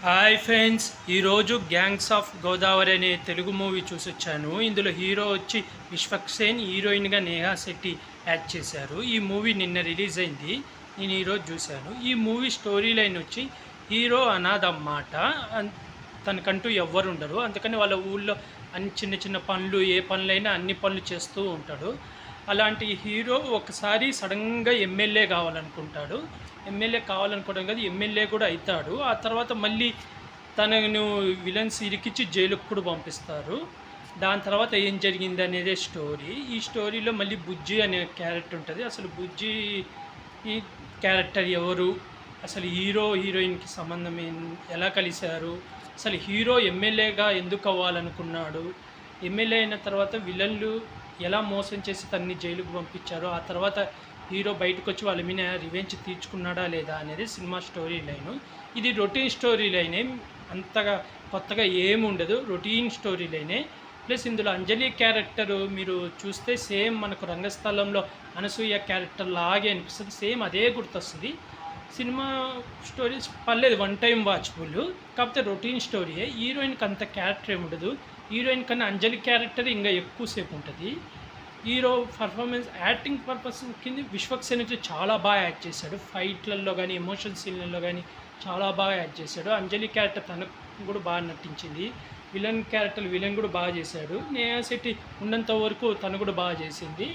Hi friends, ఈరోజు gangs of Godavari అనే Telugu movie చూసొచ్చాను. ఇందులో హీరో వచ్చి విశ్వక్సేన్, హీరోయిన్గా నేహా శెట్టి యాక్ట్ చేశారు. ఈ మూవీ నిన్న రిలీజ్ అయింది. నేను ఈరోజు చూశాను. ఈ మూవీ స్టోరీ లైన్ వచ్చి హీరో అనాథ అన్నమాట. తనకంటూ ఎవ్వరు ఉండరు. అందుకని వాళ్ళ ఊళ్ళో అన్ని చిన్న చిన్న పనులు, ఏ పనులైనా అన్ని పనులు చేస్తూ ఉంటాడు. అలాంటి హీరో ఒకసారి సడన్గా ఎమ్మెల్యే కావాలనుకుంటాడు. ఎమ్మెల్యే కావాలనుకోవడం కాదు, ఎమ్మెల్యే కూడా అవుతాడు. ఆ తర్వాత మళ్ళీ తనను విలన్స్ ఇరికిచ్చి జైలుకు కూడా పంపిస్తారు. దాని తర్వాత ఏం జరిగింది అనేదే స్టోరీ. ఈ స్టోరీలో మళ్ళీ బుజ్జి అనే క్యారెక్టర్ ఉంటుంది. అసలు బుజ్జి ఈ క్యారెక్టర్ ఎవరు, అసలు హీరో హీరోయిన్కి సంబంధం ఎలా కలిశారు, అసలు హీరో ఎమ్మెల్యేగా ఎందుకు అవ్వాలనుకున్నాడు, ఎమ్మెల్యే అయిన తర్వాత విలన్లు ఎలా మోసం చేసి తన్ని జైలుకు పంపించారు, ఆ తర్వాత హీరో బయటకు వచ్చి వాళ్ళ మీద రివెంజ్ తీర్చుకున్నాడా లేదా అనేది సినిమా స్టోరీ లైను. ఇది రొటీన్ స్టోరీ లైనే, అంతగా కొత్తగా ఏమి ఉండదు, రొటీన్ స్టోరీ లైనే. ప్లస్ ఇందులో అంజలి క్యారెక్టర్ మీరు చూస్తే సేమ్ మనకు రంగస్థలంలో అనసూయ క్యారెక్టర్ లాగే అనిపిస్తుంది, సేమ్ అదే గుర్తొస్తుంది. సినిమా స్టోరీస్ పర్లేదు, వన్ టైం వాచ్ఫుల్. కాకపోతే రొటీన్ స్టోరీయే. హీరోయిన్కి అంత క్యారెక్టర్ ఏమి ఉండదు. హీరోయిన్ కన్నా అంజలి క్యారెక్టర్ ఇంకా ఎక్కువసేపు ఉంటుంది. హీరో పర్ఫార్మెన్స్ యాక్టింగ్ పర్పస్ కింద విశ్వక్సేన్ అయితే చాలా బాగా యాక్ట్ చేశాడు. ఫైట్లలో కానీ ఎమోషన్ సీన్లలో కానీ చాలా బాగా యాక్ట్ చేశాడు. అంజలి క్యారెక్టర్ తనకు కూడా బాగా నటించింది. విలన్ కూడా బాగా చేశాడు. నేహా శెట్టి ఉన్నంత వరకు తను కూడా బాగా చేసింది.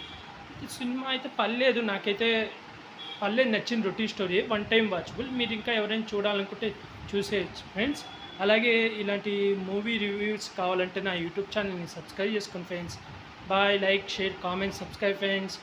సినిమా అయితే పర్లేదు, నాకైతే పర్లేదు, నచ్చిన routine story, one time watchable. మీరు ఇంకా ఎవరైనా చూడాలనుకుంటే చూసేయచ్చు ఫ్రెండ్స్. అలాగే ఇలాంటి మూవీ రివ్యూస్ కావాలంటే నా యూట్యూబ్ ఛానల్ని సబ్స్క్రైబ్ చేసుకోండి friends. Bye. Like, share, comment, subscribe friends.